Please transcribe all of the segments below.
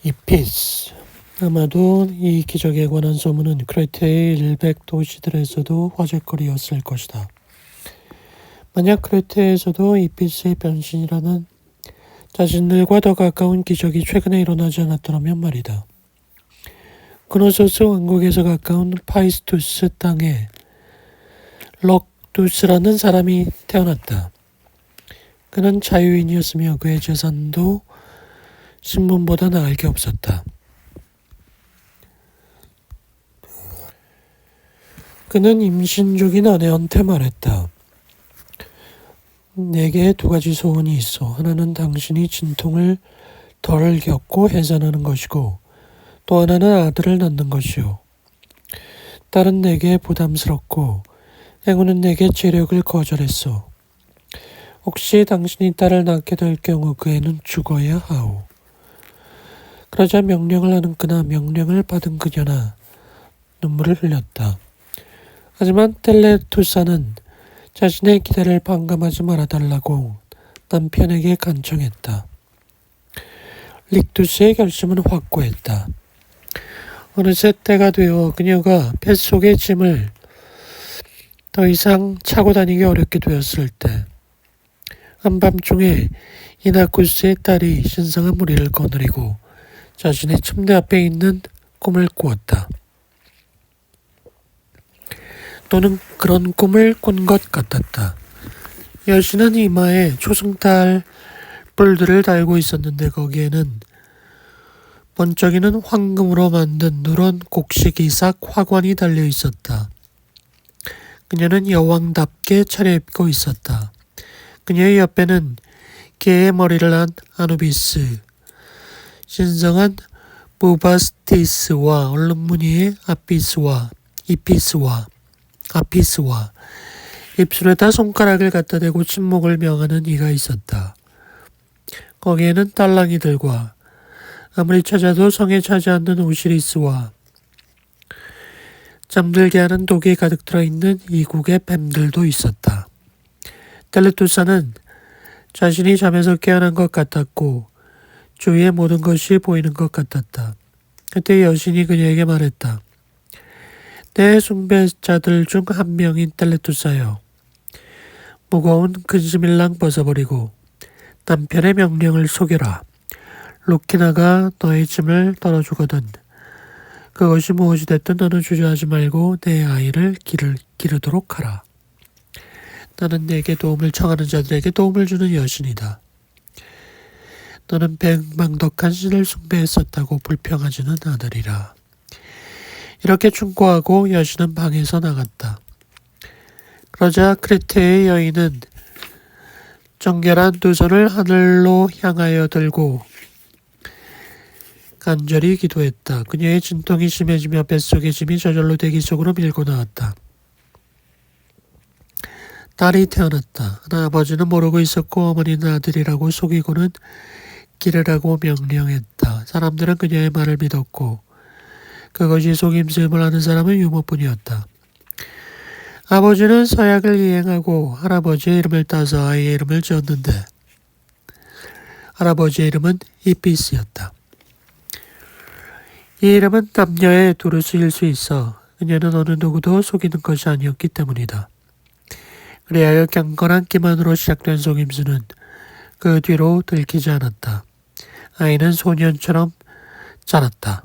이피스. 아마도 이 기적에 관한 소문은 크레테의 일백 도시들에서도 화제거리였을 것이다. 만약 크레테에서도 이피스의 변신이라는 자신들과 더 가까운 기적이 최근에 일어나지 않았더라면 말이다. 그노소스 왕국에서 가까운 파이스투스 땅에 럭두스라는 사람이 태어났다. 그는 자유인이었으며 그의 재산도 신분보다 나을 게 없었다. 그는 임신 중인 아내한테 말했다. 내게 두 가지 소원이 있어. 하나는 당신이 진통을 덜 겪고 해산하는 것이고 또 하나는 아들을 낳는 것이요. 딸은 내게 부담스럽고 행운은 내게 재력을 거절했어. 혹시 당신이 딸을 낳게 될 경우 그 애는 죽어야 하오. 그러자 명령을 하는 그나 명령을 받은 그녀나 눈물을 흘렸다. 하지만 텔레투사는 자신의 기대를 반감하지 말아달라고 남편에게 간청했다. 릭두스의 결심은 확고했다. 어느새 때가 되어 그녀가 뱃속의 짐을 더 이상 차고 다니기 어렵게 되었을 때 한밤중에 이나쿠스의 딸이 신성한 무리를 거느리고 자신의 침대 앞에 있는 꿈을 꾸었다. 또는 그런 꿈을 꾼 것 같았다. 여신은 이마에 초승달 뿔들을 달고 있었는데 거기에는 번쩍이는 황금으로 만든 누런 곡식 이삭 화관이 달려 있었다. 그녀는 여왕답게 차려입고 있었다. 그녀의 옆에는 개의 머리를 한 아누비스, 신성한 부바스티스와 얼룩무늬의 아피스와 입술에다 손가락을 갖다 대고 침묵을 명하는 이가 있었다. 거기에는 딸랑이들과 아무리 찾아도 성에 차지 않는 오시리스와 잠들게 하는 독이 가득 들어있는 이국의 뱀들도 있었다. 텔레투사는 자신이 잠에서 깨어난 것 같았고 주위의 모든 것이 보이는 것 같았다. 그때 여신이 그녀에게 말했다. 내 숭배자들 중 한 명인 텔레투사여. 무거운 근심일랑 벗어버리고 남편의 명령을 속여라. 루키나가 너의 짐을 떨어주거든. 그것이 무엇이 됐든 너는 주저하지 말고 내 아이를 기르도록 하라. 나는 내게 도움을 청하는 자들에게 도움을 주는 여신이다. 너는 백망덕한 신을 숭배했었다고 불평하지는 않으리라. 이렇게 충고하고 여신은 방에서 나갔다. 그러자 크레테의 여인은 정결한 두 손을 하늘로 향하여 들고 간절히 기도했다. 그녀의 진통이 심해지며 뱃속의 짐이 저절로 대기 속으로 밀고 나왔다. 딸이 태어났다. 하나 아버지는 모르고 있었고 어머니는 아들이라고 속이고는 기르라고 명령했다. 사람들은 그녀의 말을 믿었고 그것이 속임수임을 하는 사람은 유모뿐이었다. 아버지는 서약을 이행하고 할아버지의 이름을 따서 아이의 이름을 지었는데 할아버지의 이름은 이피스였다. 이 이름은 남녀의 두루수일 수 있어 그녀는 어느 누구도 속이는 것이 아니었기 때문이다. 그리하여 경건한 기만으로 시작된 속임수는 그 뒤로 들키지 않았다. 아이는 소년처럼 자랐다.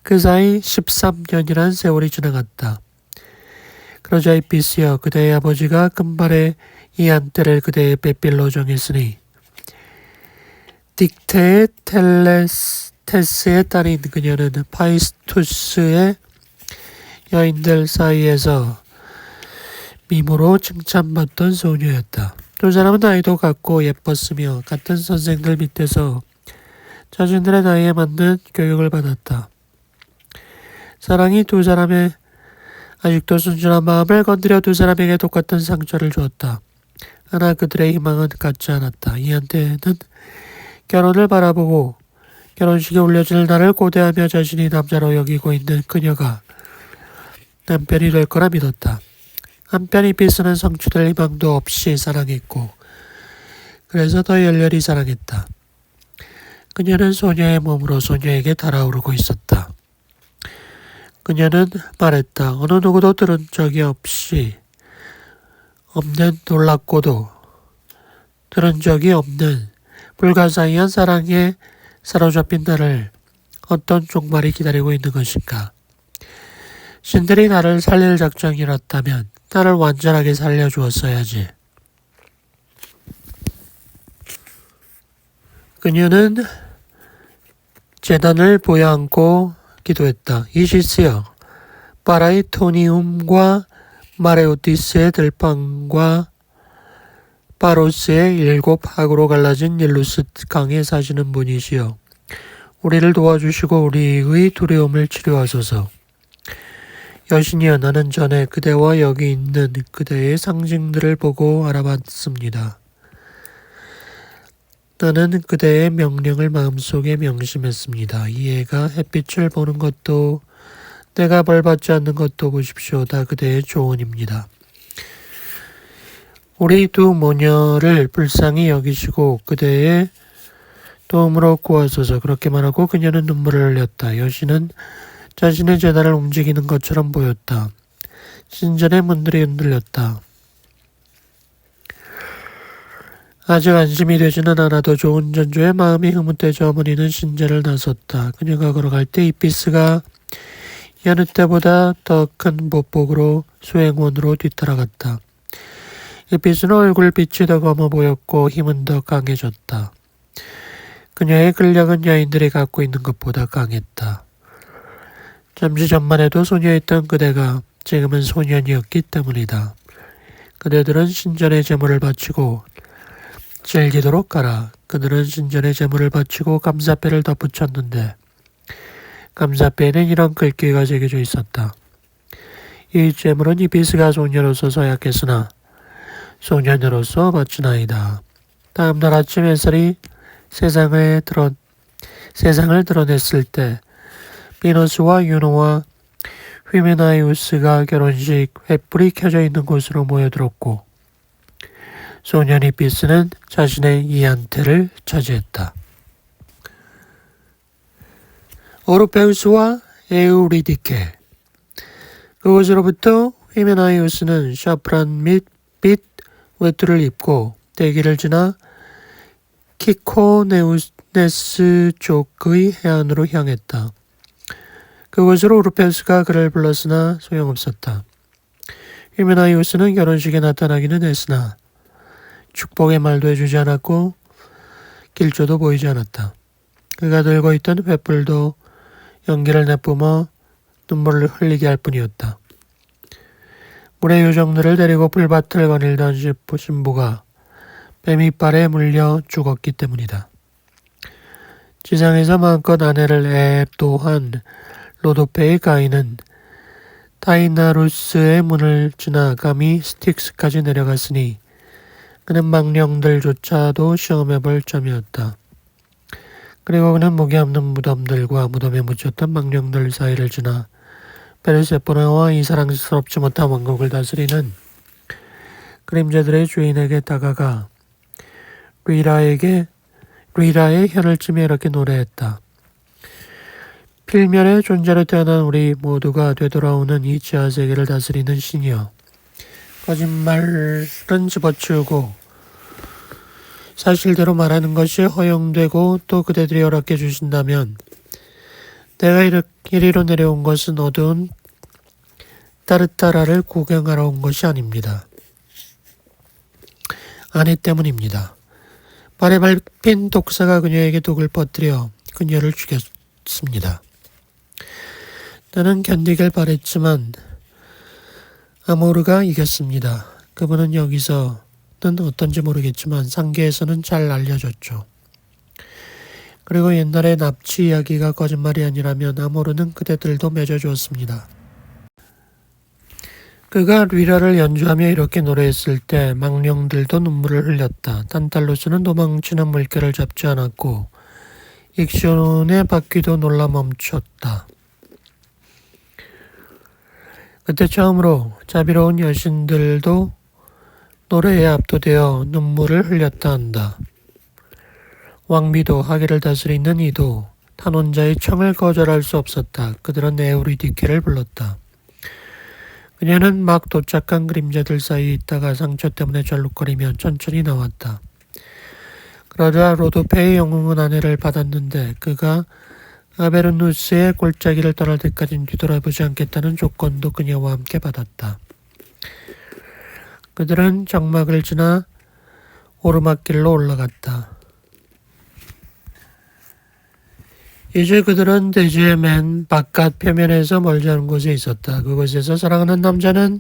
그 사이 13년이란 세월이 지나갔다. 그러자 이피스여 그대의 아버지가 금발의 이 한때를 그대의 배필로 정했으니 딕테의 텔레스테스의 딸인 그녀는 파이스투스의 여인들 사이에서 미모로 칭찬받던 소녀였다. 두 사람은 나이도 같고 예뻤으며 같은 선생들 밑에서 자신들의 나이에 맞는 교육을 받았다. 사랑이 두 사람의 아직도 순진한 마음을 건드려 두 사람에게 똑같은 상처를 주었다. 하나 그들의 희망은 같지 않았다. 이한테는 결혼을 바라보고 결혼식에 올려질 날을 고대하며 자신이 남자로 여기고 있는 그녀가 남편이 될 거라 믿었다. 한편 이피스는 성취될 희망도 없이 사랑했고 그래서 더 열렬히 사랑했다. 그녀는 소녀의 몸으로 소녀에게 달아오르고 있었다. 그녀는 말했다. 어느 누구도 들은 적이 없는 놀랍고도 들은 적이 없는 불가사의한 사랑에 사로잡힌 나를 어떤 종말이 기다리고 있는 것인가. 신들이 나를 살릴 작정이었다면 나를 완전하게 살려주었어야지. 그녀는 제단을 보여안고 기도했다. 이시스여, 파라이토니움과 마레오티스의 들판과 파로스의 7 학으로 갈라진 일루스 강에 사시는 분이시여, 우리를 도와주시고 우리의 두려움을 치료하소서. 여신이여, 나는 전에 그대와 여기 있는 그대의 상징들을 보고 알아봤습니다. 나는 그대의 명령을 마음속에 명심했습니다. 이 애가 햇빛을 보는 것도 내가 벌받지 않는 것도 보십시오. 다 그대의 조언입니다. 우리 두 모녀를 불쌍히 여기시고 그대의 도움으로 구하소서. 그렇게 말하고 그녀는 눈물을 흘렸다. 여신은 자신의 제단을 움직이는 것처럼 보였다. 신전의 문들이 흔들렸다. 아직 안심이 되지는 않아도 좋은 전조의 마음이 흐뭇해져 어머니는 신전을 나섰다. 그녀가 걸어갈 때 이피스가 여느 때보다 더 큰 보폭으로 수행원으로 뒤따라갔다. 이피스는 얼굴빛이 더 검어 보였고 힘은 더 강해졌다. 그녀의 근력은 여인들이 갖고 있는 것보다 강했다. 잠시 전만 해도 소녀였던 그대가 지금은 소년이었기 때문이다. 그대들은 신전의 제물을 바치고 질기도록 가라. 그들은 신전의 제물을 바치고 감사패를 덧붙였는데 감사패에는 이런 글귀가 새겨져 있었다. 이 제물은 이피스가 소녀로서 서약했으나 소년으로서 바치나이다. 다음 날 아침 햇살이 세상을 드러냈을 때 비너스와 유노와 휘메나이우스가 결혼식 횃불이 켜져 있는 곳으로 모여들었고 소년 이피스는 자신의 이안테를 차지했다. 오르페우스와 에우리디케. 그곳으로부터 휘메나이우스는 샤프란 및 빛 외투를 입고 대기를 지나 키코네우네스 쪽의 해안으로 향했다. 그곳으로 오르페우스가 그를 불렀으나 소용없었다. 휘메나이우스는 결혼식에 나타나기는 했으나 축복의 말도 해주지 않았고 길조도 보이지 않았다. 그가 들고 있던 횃불도 연기를 내뿜어 눈물을 흘리게 할 뿐이었다. 물의 요정들을 데리고 풀밭을 거닐던 신부가 뱀이빨에 물려 죽었기 때문이다. 지상에서 마음껏 아내를 애도한 로도페의 가인은 타이나루스의 문을 지나 감히 스틱스까지 내려갔으니 그는 망령들조차도 시험해볼 점이었다. 그리고 그는 목이 없는 무덤들과 무덤에 묻혔던 망령들 사이를 지나 베르세포네와 이 사랑스럽지 못한 왕국을 다스리는 그림자들의 주인에게 다가가 리라의 혀를 찌며 이렇게 노래했다. 필면의 존재로 태어난 우리 모두가 되돌아오는 이 지하세계를 다스리는 신이여, 거짓말은 집어치우고 사실대로 말하는 것이 허용되고 또 그대들이 허락해 주신다면 내가 이리로 내려온 것은 어두운 타르타라를 구경하러 온 것이 아닙니다. 아내 때문입니다. 발에 밟힌 독사가 그녀에게 독을 퍼뜨려 그녀를 죽였습니다. 나는 견디길 바랬지만 아모르가 이겼습니다. 그분은 여기서는 어떤지 모르겠지만 상계에서는 잘 알려졌죠. 그리고 옛날의 납치 이야기가 거짓말이 아니라면 아모르는 그대들도 맺어주었습니다. 그가 리라를 연주하며 이렇게 노래했을 때 망령들도 눈물을 흘렸다. 탄탈루스는 도망치는 물결을 잡지 않았고 익시온의 바퀴도 놀라 멈췄다. 그때 처음으로 자비로운 여신들도 노래에 압도되어 눈물을 흘렸다 한다. 왕비도 하계를 다스리는 이도 탄원자의 청을 거절할 수 없었다. 그들은 에우리디케를 불렀다. 그녀는 막 도착한 그림자들 사이에 있다가 상처 때문에 절룩거리며 천천히 나왔다. 그러자 로도페의 영웅은 아내를 받았는데 그가 아베르누스의 골짜기를 떠날 때까지는 뒤돌아보지 않겠다는 조건도 그녀와 함께 받았다. 그들은 장막을 지나 오르막길로 올라갔다. 이제 그들은 대지의 맨 바깥 표면에서 멀지 않은 곳에 있었다. 그곳에서 사랑하는 남자는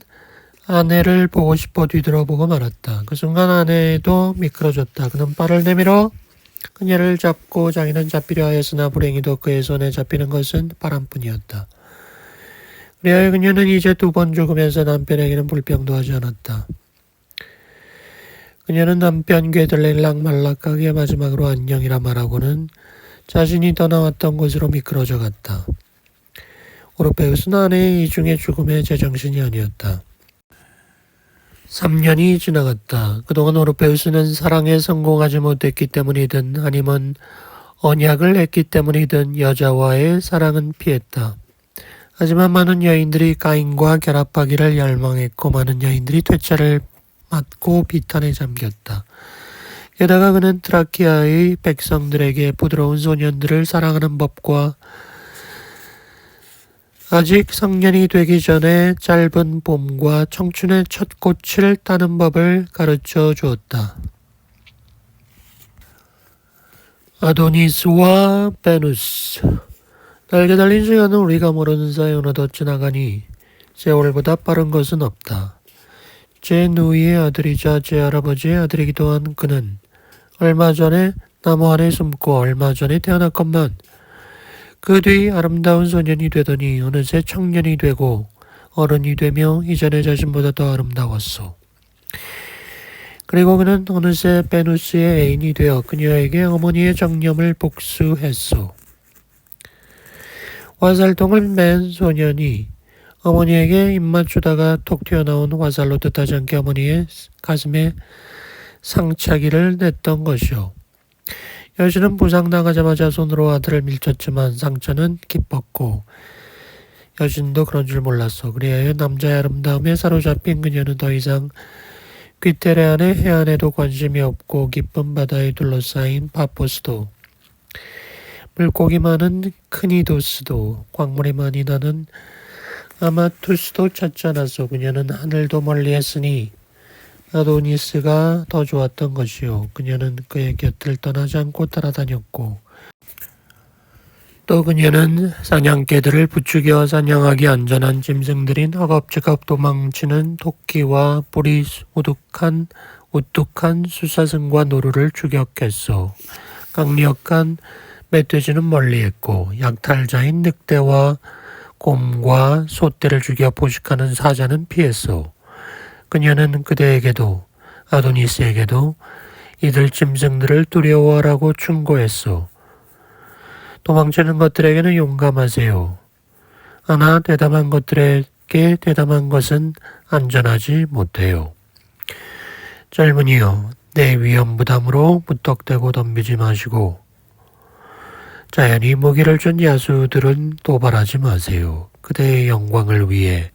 아내를 보고 싶어 뒤돌아보고 말았다. 그 순간 아내도 미끄러졌다. 그는 발을 내밀어 그녀를 잡고 자기는 잡히려 하였으나 불행히도 그의 손에 잡히는 것은 바람뿐이었다. 그리하여 그녀는 이제 2번 죽으면서 남편에게는 불평도 하지 않았다. 그녀는 남편 괴들레락 말락하게 마지막으로 안녕이라 말하고는 자신이 떠나왔던 곳으로 미끄러져 갔다. 오르페우스는 아내의 이중의 죽음에 제정신이 아니었다. 3년이 지나갔다. 그동안 오르페우스는 사랑에 성공하지 못했기 때문이든 아니면 언약을 했기 때문이든 여자와의 사랑은 피했다. 하지만 많은 여인들이 가인과 결합하기를 열망했고 많은 여인들이 퇴짜를 맞고 비탄에 잠겼다. 게다가 그는 트라키아의 백성들에게 부드러운 소년들을 사랑하는 법과 아직 성년이 되기 전에 짧은 봄과 청춘의 첫 꽃을 따는 법을 가르쳐 주었다. 아도니스와 베누스. 날개 달린 시간은 우리가 모르는 사이 어느덧 지나가니 세월보다 빠른 것은 없다. 제 누이의 아들이자 제 할아버지의 아들이기도 한 그는 얼마 전에 나무 안에 숨고 얼마 전에 태어났건만 그 뒤 아름다운 소년이 되더니 어느새 청년이 되고 어른이 되며 이전의 자신보다 더 아름다웠소. 그리고 그는 어느새 베누스의 애인이 되어 그녀에게 어머니의 정념을 복수했소. 화살통을 맨 소년이 어머니에게 입맞추다가 톡 튀어나온 화살로 뜻하지 않게 어머니의 가슴에 상차기를 냈던 것이오. 여신은 부상나가자마자 손으로 아들을 밀쳤지만 상처는 깊었고 여신도 그런 줄 몰랐어. 그리하여 남자의 아름다움에 사로잡힌 그녀는 더 이상 귀테레안의 해안에도 관심이 없고 깊은 바다에 둘러싸인 파포스도 물고기 많은 크니도스도 광물이 많이 나는 아마투스도 찾지 않았어. 그녀는 하늘도 멀리했으니 아도니스가 더 좋았던 것이요. 그녀는 그의 곁을 떠나지 않고 따라다녔고 또 그녀는 사냥개들을 부추겨 사냥하기 안전한 짐승들인 허겁지겁 도망치는 토끼와 뿌리 우뚝한 수사슴과 노루를 추격했소. 강력한 멧돼지는 멀리했고 약탈자인 늑대와 곰과 소떼를 죽여 포식하는 사자는 피했소. 그녀는 그대에게도 아도니스에게도 이들 짐승들을 두려워하라고 충고했소. 도망치는 것들에게는 용감하세요. 하나 대담한 것들에게 대담한 것은 안전하지 못해요. 젊은이여, 내 위험 부담으로 무턱대고 덤비지 마시고 자연이 무기를 준 야수들은 도발하지 마세요. 그대의 영광을 위해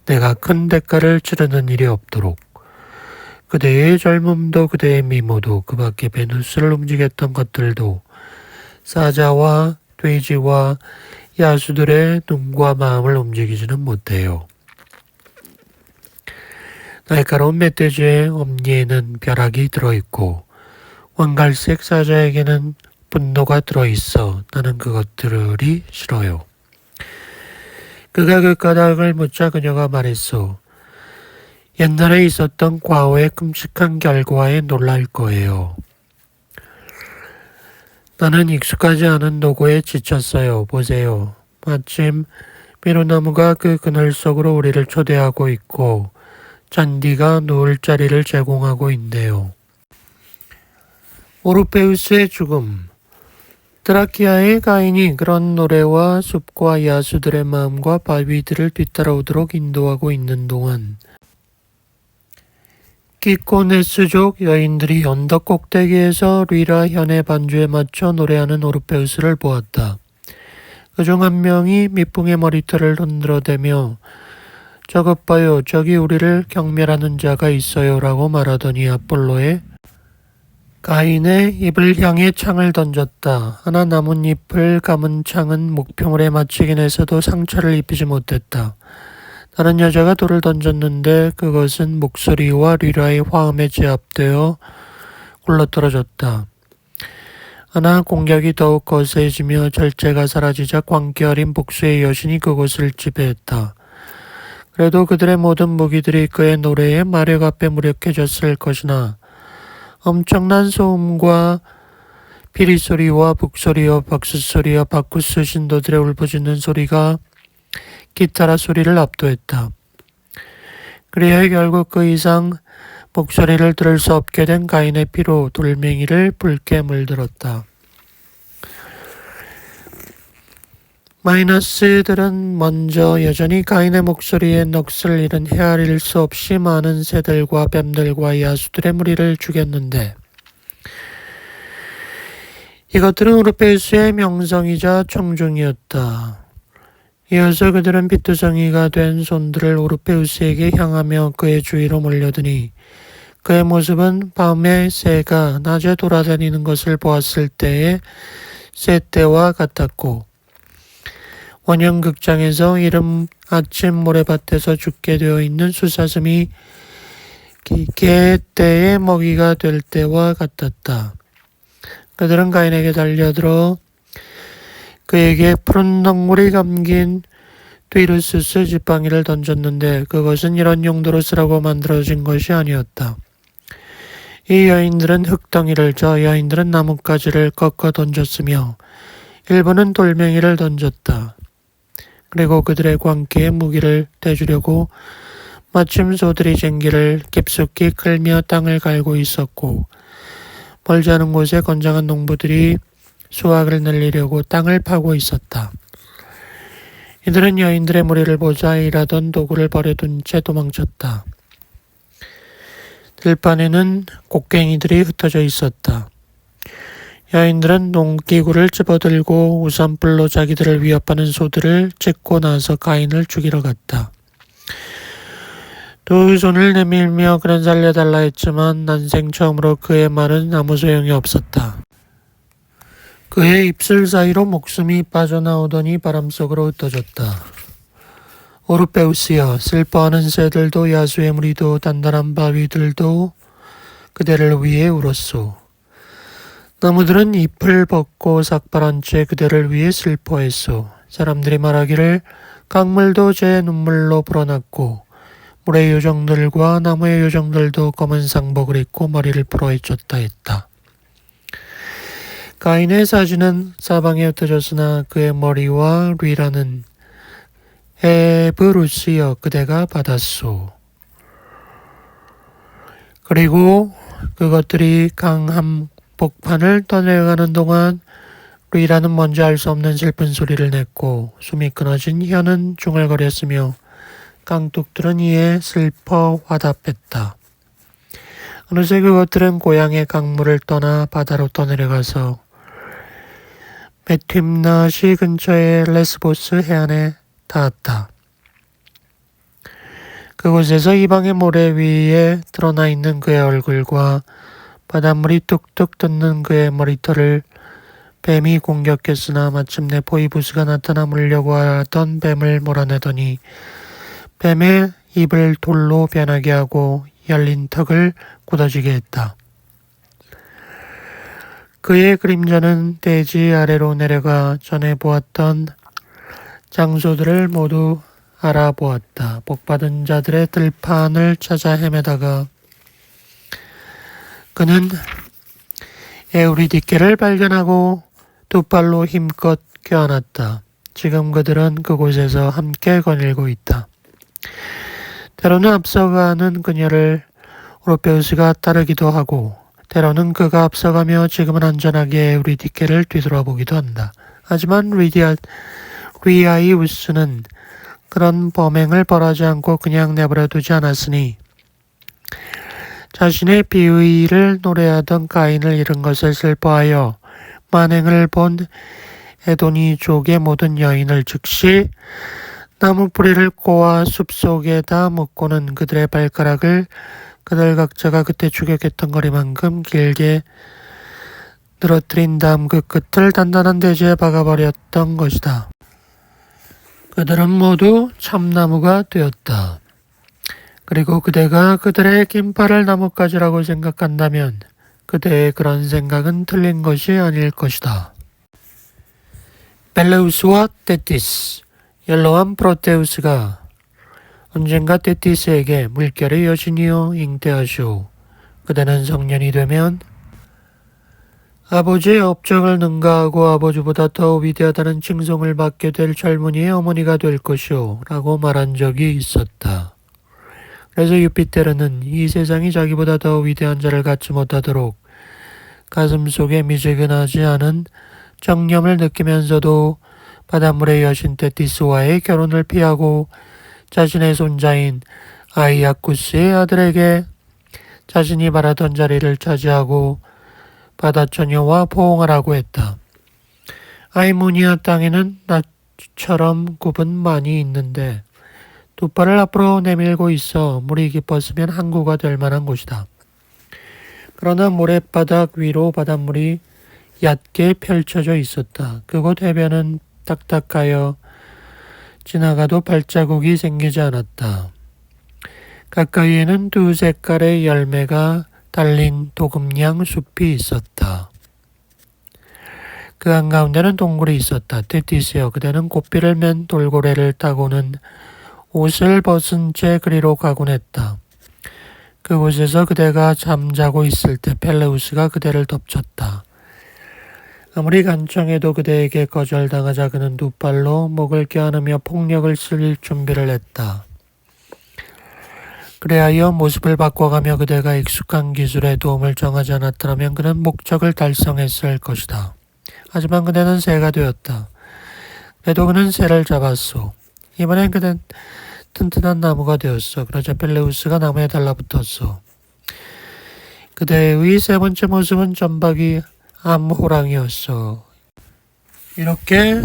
내가 큰 대가를 치르는 일이 없도록 그대의 젊음도 그대의 미모도 그 밖에 베누스를 움직였던 것들도 사자와 돼지와 야수들의 눈과 마음을 움직이지는 못해요. 날카로운 멧돼지의 엄니에는 벼락이 들어있고 왕갈색 사자에게는 분노가 들어있어 나는 그것들이 싫어요. 그가 그 까닭을 묻자 그녀가 말했소. 옛날에 있었던 과거의 끔찍한 결과에 놀랄 거예요. 나는 익숙하지 않은 노고에 지쳤어요. 보세요. 마침 미루나무가 그 그늘 속으로 우리를 초대하고 있고 잔디가 누울 자리를 제공하고 있네요. 오르페우스의 죽음. 드라키아의 가인이 그런 노래와 숲과 야수들의 마음과 바위들을 뒤따라오도록 인도하고 있는 동안 기코네스족 여인들이 언덕 꼭대기에서 리라 현의 반주에 맞춰 노래하는 오르페우스를 보았다. 그중 한 명이蜜蜂의 머리털을 흔들어대며 저것 봐요, 저기 우리를 경멸하는 자가 있어요 라고 말하더니 아폴로의 가인의 입을 향해 창을 던졌다. 하나 나뭇잎을 감은 창은 목표물에 맞추긴 해서도 상처를 입히지 못했다. 다른 여자가 돌을 던졌는데 그것은 목소리와 리라의 화음에 제압되어 굴러떨어졌다. 하나 공격이 더욱 거세지며 절제가 사라지자 광기 어린 복수의 여신이 그곳을 지배했다. 그래도 그들의 모든 무기들이 그의 노래에 마력 앞에 무력해졌을 것이나 엄청난 소음과 피리소리와 북소리와 박수소리와 바쿠스 신도들의 울부짖는 소리가 기타라 소리를 압도했다. 그리하여 결국 그 이상 목소리를 들을 수 없게 된 가인의 피로 돌멩이를 붉게 물들었다. 마이너스들은 먼저 여전히 가인의 목소리에 넋을 잃은 헤아릴 수 없이 많은 새들과 뱀들과 야수들의 무리를 죽였는데 이것들은 오르페우스의 명성이자 청중이었다. 이어서 그들은 피투성이가 된 손들을 오르페우스에게 향하며 그의 주위로 몰려드니 그의 모습은 밤에 새가 낮에 돌아다니는 것을 보았을 때의 새떼와 같았고 원형극장에서 이른 아침 모래밭에서 죽게 되어 있는 수사슴이 개떼의 먹이가 될 때와 같았다. 그들은 가인에게 달려들어 그에게 푸른 덩굴이 감긴 뒤르스스 지팡이를 던졌는데 그것은 이런 용도로 쓰라고 만들어진 것이 아니었다. 이 여인들은 흙덩이를 저 여인들은 나뭇가지를 꺾어 던졌으며 일부는 돌멩이를 던졌다. 그리고 그들의 광기에 무기를 대주려고 마침 소들이 쟁기를 깊숙이 끌며 땅을 갈고 있었고 멀지 않은 곳에 건장한 농부들이 수확을 늘리려고 땅을 파고 있었다. 이들은 여인들의 무리를 보자 일하던 도구를 버려둔 채 도망쳤다. 들판에는 곡괭이들이 흩어져 있었다. 여인들은 농기구를 집어들고 우산불로 자기들을 위협하는 소들을 찢고 나서 가인을 죽이러 갔다. 두 손을 내밀며 그는 살려달라 했지만 난생 처음으로 그의 말은 아무 소용이 없었다. 그의 입술 사이로 목숨이 빠져나오더니 바람 속으로 흩어졌다. 오르페우스여, 슬퍼하는 새들도 야수의 무리도 단단한 바위들도 그대를 위해 울었소. 나무들은 잎을 벗고 삭발한 채 그대를 위해 슬퍼했소. 사람들이 말하기를 강물도 제 눈물로 불어났고 물의 요정들과 나무의 요정들도 검은 상복을 입고 머리를 풀어 헤쳤다 했다. 가인의 사진은 사방에 흩어졌으나 그의 머리와 리라는 에브루스여 그대가 받았소. 그리고 그것들이 강한 복판을 떠내려가는 동안 리라는 뭔지 알 수 없는 슬픈 소리를 냈고 숨이 끊어진 혀는 중얼거렸으며 깡뚝들은 이에 슬퍼 화답했다. 어느새 그것들은 고향의 강물을 떠나 바다로 떠내려가서 메튠나시 근처의 레스보스 해안에 닿았다. 그곳에서 이방의 모래 위에 드러나 있는 그의 얼굴과 바닷물이 뚝뚝 뜯는 그의 머리털을 뱀이 공격했으나 마침내 포이부스가 나타나 물려고 하던 뱀을 몰아내더니 뱀의 입을 돌로 변하게 하고 열린 턱을 굳어지게 했다. 그의 그림자는 대지 아래로 내려가 전에 보았던 장소들을 모두 알아보았다. 복받은 자들의 들판을 찾아 헤매다가 그는 에우리디케를 발견하고 두 팔로 힘껏 껴안았다. 지금 그들은 그곳에서 함께 거닐고 있다. 때로는 앞서가는 그녀를 오르페우스가 따르기도 하고 때로는 그가 앞서가며 지금은 안전하게 에우리디케를 뒤돌아보기도 한다. 하지만 리아이우스는 그런 범행을 벌하지 않고 그냥 내버려 두지 않았으니 자신의 비위를 노래하던 가인을 잃은 것을 슬퍼하여 만행을 본 에도니족의 모든 여인을 즉시 나무 뿌리를 꼬아 숲속에다 묶고는 그들의 발가락을 그들 각자가 그때 추격했던 거리만큼 길게 늘어뜨린 다음 그 끝을 단단한 대지에 박아버렸던 것이다. 그들은 모두 참나무가 되었다. 그리고 그대가 그들의 긴팔을 나뭇가지라고 생각한다면 그대의 그런 생각은 틀린 것이 아닐 것이다. 펠레우스와 테티스, 연로한 프로테우스가 언젠가 테티스에게 물결의 여신이여 잉태하시오. 그대는 성년이 되면 아버지의 업적을 능가하고 아버지보다 더 위대하다는 칭송을 받게 될 젊은이의 어머니가 될 것이오 라고 말한 적이 있었다. 그래서 유피테르는 이 세상이 자기보다 더 위대한 자를 갖지 못하도록 가슴속에 미지근하지 않은 정념을 느끼면서도 바닷물의 여신 테티스와의 결혼을 피하고 자신의 손자인 아이아쿠스의 아들에게 자신이 바라던 자리를 차지하고 바다처녀와 포옹하라고 했다. 아이무니아 땅에는 나처럼 굽은 많이 있는데 두 팔을 앞으로 내밀고 있어 물이 깊었으면 항구가 될 만한 곳이다. 그러나 모래바닥 위로 바닷물이 얕게 펼쳐져 있었다. 그곳 해변은 딱딱하여 지나가도 발자국이 생기지 않았다. 가까이에는 두 색깔의 열매가 달린 도금양 숲이 있었다. 그 한가운데는 동굴이 있었다. 테티스여, 그대는 고삐를 맨 돌고래를 타고는 옷을 벗은 채 그리로 가곤 했다. 그곳에서 그대가 잠자고 있을 때 펠레우스가 그대를 덮쳤다. 아무리 간청해도 그대에게 거절당하자 그는 두 발로 목을 껴안으며 폭력을 쓸 준비를 했다. 그래하여 모습을 바꿔가며 그대가 익숙한 기술에 도움을 정하지 않았더라면 그는 목적을 달성했을 것이다. 하지만 그대는 새가 되었다. 그래도 그는 새를 잡았소. 이번엔 그는 튼튼한 나무가 되었어. 그러자 펠레우스가 나무에 달라붙었어. 그대의 세 번째 모습은 점박이 암호랑이였어. 이렇게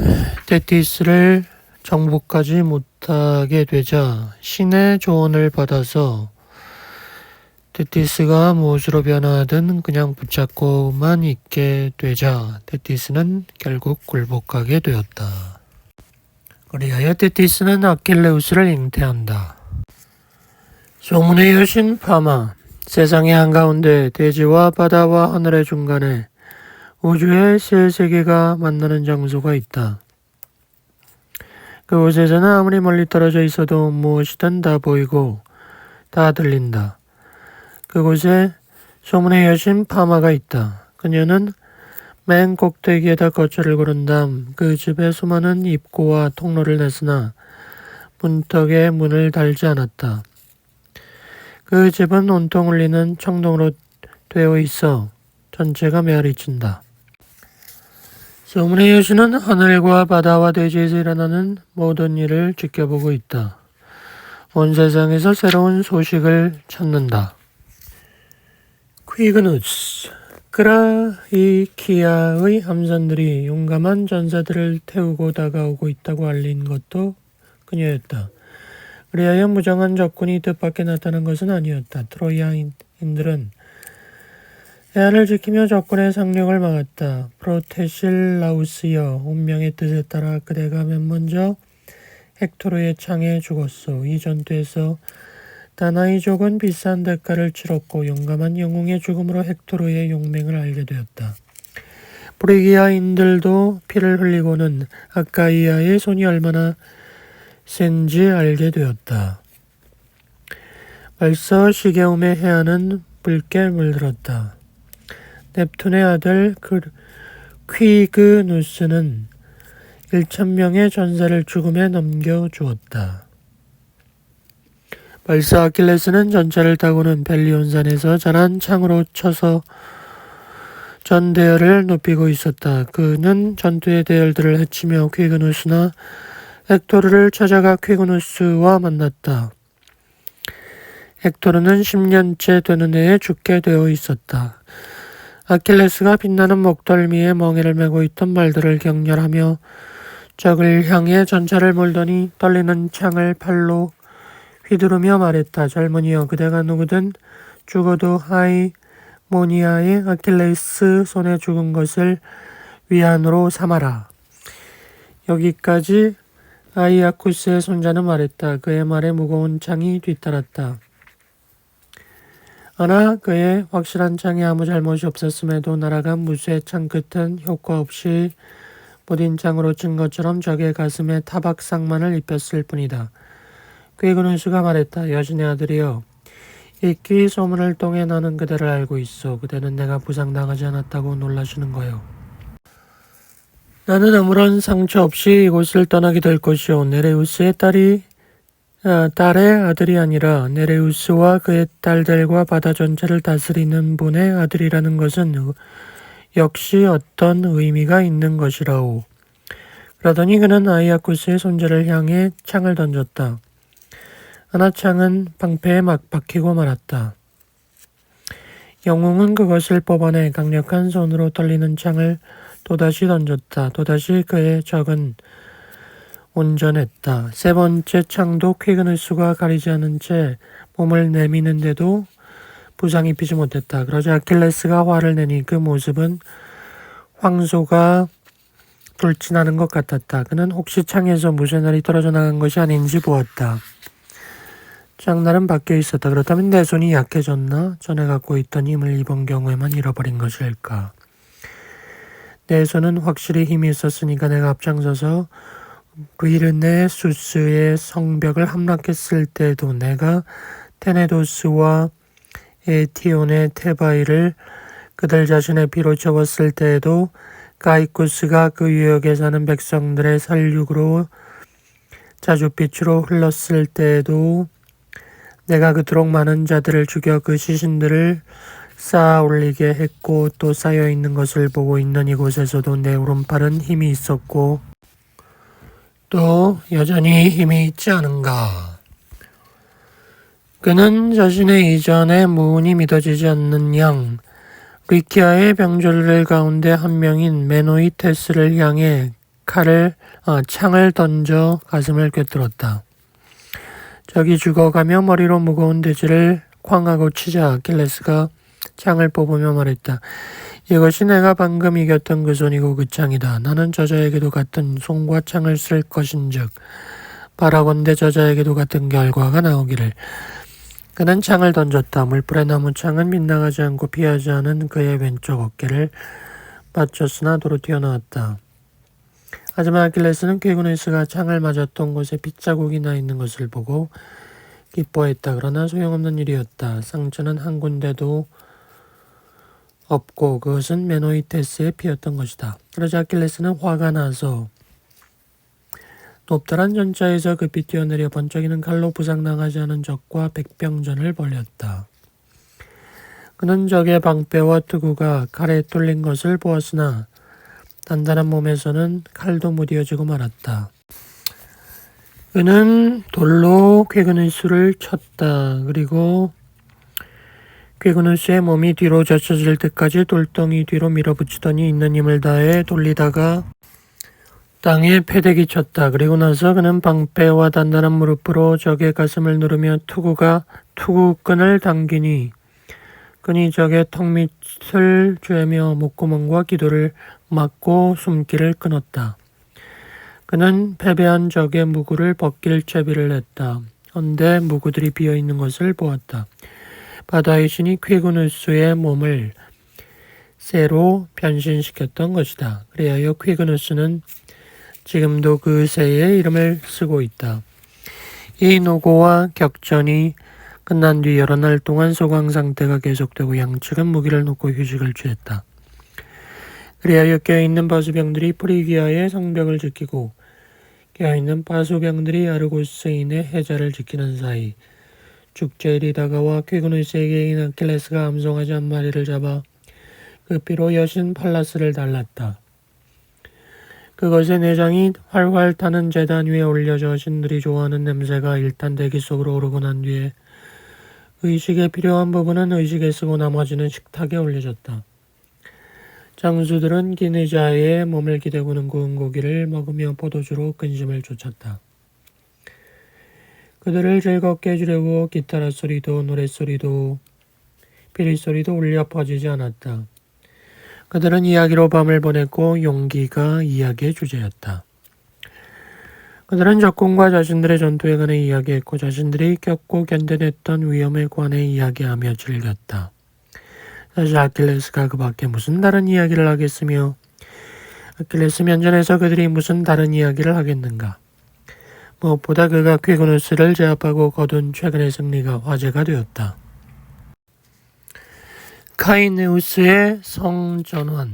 테티스를 정복하지 못하게 되자 신의 조언을 받아서 테티스가 무엇으로 변화하든 그냥 붙잡고만 있게 되자 테티스는 결국 굴복하게 되었다. 그리하여 테티스는 아킬레우스를 잉태한다. 소문의 여신 파마, 세상의 한가운데 대지와 바다와 하늘의 중간에 우주의 세 세계가 만나는 장소가 있다. 그곳에서는 아무리 멀리 떨어져 있어도 무엇이든 다 보이고 다 들린다. 그곳에 소문의 여신 파마가 있다. 그녀는 맨 꼭대기에다 거처를 고른 다음 그 집에 수많은 입구와 통로를 냈으나 문턱에 문을 달지 않았다. 그 집은 온통 울리는 청동으로 되어 있어 전체가 메아리친다. 소문의 여신은 하늘과 바다와 대지에서 일어나는 모든 일을 지켜보고 있다. 온 세상에서 새로운 소식을 찾는다. 퀴그누스, 그라이키아의 함선들이 용감한 전사들을 태우고 다가오고 있다고 알린 것도 그녀였다. 그리하여 무정한 적군이 뜻밖에 나타난 것은 아니었다. 트로이아인들은 해안을 지키며 적군의 상륙을 막았다. 프로테실라우스여, 운명의 뜻에 따라 그대가 맨 먼저 헥토르의 창에 죽었소. 이 전투에서 다나이족은 비싼 대가를 치렀고 용감한 영웅의 죽음으로 헥토르의 용맹을 알게 되었다. 브리기아인들도 피를 흘리고는 아카이아의 손이 얼마나 센지 알게 되었다. 벌써 시게움의 해안은 붉게 물들었다. 넵툰의 아들 퀴그누스는 1,000명의 전사를 죽음에 넘겨주었다. 벌써 아킬레스는 전차를 타고는 벨리온산에서 자란 창으로 쳐서 전 대열을 높이고 있었다. 그는 전투의 대열들을 헤치며 퀴그누스나 헥토르를 찾아가 퀴그누스와 만났다. 헥토르는 10년째 되는 해에 죽게 되어 있었다. 아킬레스가 빛나는 목덜미에 멍에를 메고 있던 말들을 격렬하며 적을 향해 전차를 몰더니 떨리는 창을 팔로 휘두르며 말했다. 젊은이여, 그대가 누구든 죽어도 하이모니아의 아킬레스 손에 죽은 것을 위안으로 삼아라. 여기까지 아이아쿠스의 손자는 말했다. 그의 말에 무거운 창이 뒤따랐다. 그러나 그의 확실한 창에 아무 잘못이 없었음에도 날아간 무쇠 창 끝은 효과 없이 무딘 창으로 친 것처럼 적의 가슴에 타박상만을 입혔을 뿐이다. 꾀그누스가 말했다. 여신의 아들이여, 이끼 소문을 통해 나는 그대를 알고 있어. 그대는 내가 부상당하지 않았다고 놀라시는 거요. 나는 아무런 상처 없이 이곳을 떠나게 될 것이오. 네레우스의 딸의 아들이 아니라 네레우스와 그의 딸들과 바다 전체를 다스리는 분의 아들이라는 것은 역시 어떤 의미가 있는 것이라오. 그러더니 그는 아이아쿠스의 손자를 향해 창을 던졌다. 하나 창은 방패에 막 박히고 말았다. 영웅은 그것을 뽑아내 강력한 손으로 떨리는 창을 또다시 던졌다. 또다시 그의 적은 온전했다. 세 번째 창도 퀴그누스가 가리지 않은 채 몸을 내미는데도 부상이 입히지 못했다. 그러자 아킬레스가 화를 내니 그 모습은 황소가 돌진하는 것 같았다. 그는 혹시 창에서 무쇠날이 떨어져 나간 것이 아닌지 보았다. 창날은 밖에 있었다. 그렇다면 내 손이 약해졌나? 전에 갖고 있던 힘을 이번 경우에만 잃어버린 것일까? 내 손은 확실히 힘이 있었으니까 내가 앞장서서 르이르네수스의 성벽을 함락했을 때도, 내가 테네도스와 에티온의 테바이를 그들 자신의 피로 채웠을 때에도, 가이쿠스가 그 유역에 사는 백성들의 살육으로 자주빛으로 흘렀을 때에도, 내가 그토록 많은 자들을 죽여 그 시신들을 쌓아 올리게 했고 또 쌓여 있는 것을 보고 있는 이곳에서도 내 오른팔은 힘이 있었고 또 여전히 힘이 있지 않은가. 그는 자신의 이전의 무운이 믿어지지 않는 양 리키아의 병졸들 가운데 한 명인 메노이테스를 향해 창을 던져 가슴을 꿰뚫었다. 적이 죽어가며 머리로 무거운 돼지를 쾅하고 치자 아킬레스가 창을 뽑으며 말했다. 이것이 내가 방금 이겼던 그 손이고 그 창이다. 나는 저자에게도 같은 손과 창을 쓸 것인즉 바라건대 저자에게도 같은 결과가 나오기를. 그는 창을 던졌다. 물불의 나무 창은 빗나가지 않고 피하지 않은 그의 왼쪽 어깨를 맞췄으나 도로 튀어나왔다. 하지만 아킬레스는 퀴그누스가 창을 맞았던 곳에 핏자국이 나 있는 것을 보고 기뻐했다. 그러나 소용없는 일이었다. 상처는 한 군데도 없고 그것은 메노이테스의 피였던 것이다. 그러자 아킬레스는 화가 나서 높다란 전차에서 급히 뛰어내려 번쩍이는 칼로 부상당하지 않은 적과 백병전을 벌였다. 그는 적의 방패와 투구가 칼에 뚫린 것을 보았으나 단단한 몸에서는 칼도 무뎌지고 말았다. 그는 돌로 퀴그누스를 쳤다. 그리고 퀴그누스의 몸이 뒤로 젖혀질 때까지 돌덩이 뒤로 밀어붙이더니 있는 힘을 다해 돌리다가 땅에 패대기 쳤다. 그리고 나서 그는 방패와 단단한 무릎으로 적의 가슴을 누르며 투구끈을 당기니 끈이 적의 턱밑을 쬐며 목구멍과 기도를 막고 숨기를 끊었다. 그는 패배한 적의 무구를 벗길 채비를 했다. 헌데 무구들이 비어있는 것을 보았다. 바다의 신이 퀴그누스의 몸을 새로 변신시켰던 것이다. 그리하여 퀴그누스는 지금도 그 새의 이름을 쓰고 있다. 이 노고와 격전이 끝난 뒤 여러 날 동안 소강 상태가 계속되고 양측은 무기를 놓고 휴식을 취했다. 그리하여 껴있는 바수병들이 프리기아의 성벽을 지키고 껴있는 바수병들이 아르고스인의 해자를 지키는 사이 축제일이 다가와 퀴그누스에게 아킬레스가 암송아지 한 마리를 잡아 그 피로 여신 팔라스를 달랐다. 그것의 내장이 활활 타는 제단 위에 올려져 신들이 좋아하는 냄새가 일단 대기 속으로 오르고 난 뒤에 의식에 필요한 부분은 의식에 쓰고 나머지는 식탁에 올려졌다. 장수들은 긴 의자에 몸을 기대고는 구운 고기를 먹으며 포도주로 근심을 쫓았다. 그들을 즐겁게 해주려고 기타라 소리도 노랫소리도 피리소리도 울려 퍼지지 않았다. 그들은 이야기로 밤을 보냈고 용기가 이야기의 주제였다. 그들은 적군과 자신들의 전투에 관해 이야기했고 자신들이 겪고 견뎌냈던 위험에 관해 이야기하며 즐겼다. 사실 아킬레스가 그 밖에 무슨 다른 이야기를 하겠으며 아킬레스 면전에서 그들이 무슨 다른 이야기를 하겠는가. 무엇보다 그가 퀴그누스를 제압하고 거둔 최근의 승리가 화제가 되었다. 카이네우스의 성전환.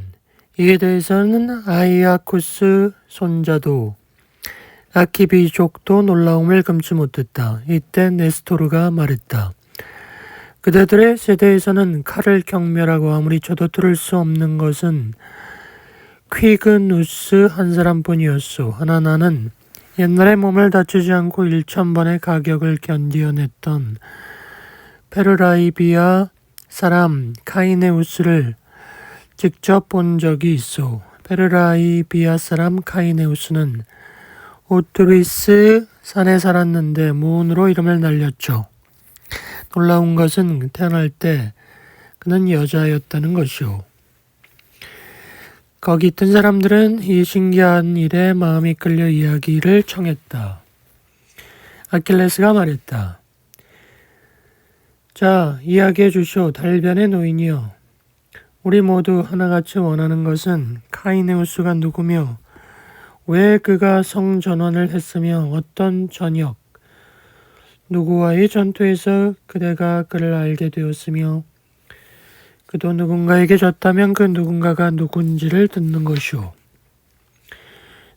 이에 대해서는 아이아쿠스 손자도 아키비족도 놀라움을 금치 못했다. 이때 네스토르가 말했다. 그대들의 세대에서는 칼을 경멸하고 아무리 쳐도 뚫을 수 없는 것은 퀴그누스 한 사람뿐이었소. 하나 나는 옛날에 몸을 다치지 않고 1000번의 가격을 견디어냈던 페르라이비아 사람 카이네우스를 직접 본 적이 있어. 페르라이비아 사람 카이네우스는 오트리스 산에 살았는데 무운으로 이름을 날렸죠. 놀라운 것은 태어날 때 그는 여자였다는 것이오. 거기 있던 사람들은 이 신기한 일에 마음이 끌려 이야기를 청했다. 아킬레스가 말했다. 자, 이야기해 주시오. 달변의 노인이여. 우리 모두 하나같이 원하는 것은 카이네우스가 누구며 왜 그가 성전환을 했으며 어떤 저녁, 누구와의 전투에서 그대가 그를 알게 되었으며 그도 누군가에게 졌다면 그 누군가가 누군지를 듣는 것이오.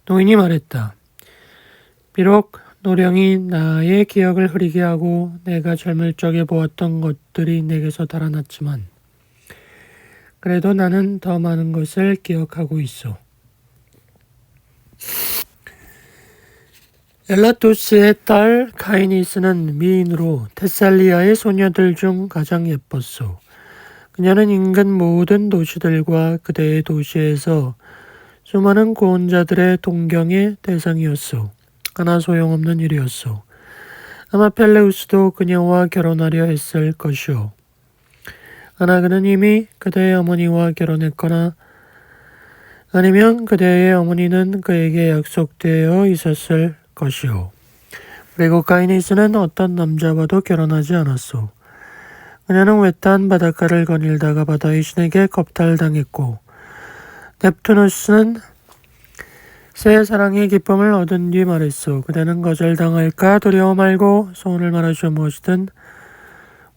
노인이 말했다. 비록 노령이 나의 기억을 흐리게 하고 내가 젊을 적에 보았던 것들이 내게서 달아났지만 그래도 나는 더 많은 것을 기억하고 있어. 엘라토스의 딸 카이니스는 미인으로 테살리아의 소녀들 중 가장 예뻤소. 그녀는 인근 모든 도시들과 그대의 도시에서 수많은 구원자들의 동경의 대상이었소. 하나 소용없는 일이었소. 아마 펠레우스도 그녀와 결혼하려 했을 것이오. 하나 그는 이미 그대의 어머니와 결혼했거나 아니면 그대의 어머니는 그에게 약속되어 있었을 것이오. 그리고 카이니스는 어떤 남자와도 결혼하지 않았소. 그녀는 외딴 바닷가를 거닐다가 바다의 신에게 겁탈당했고 넵투누스는 새 사랑의 기쁨을 얻은 뒤 말했소. 그대는 거절당할까 두려워 말고 소원을 말하시오. 무엇이든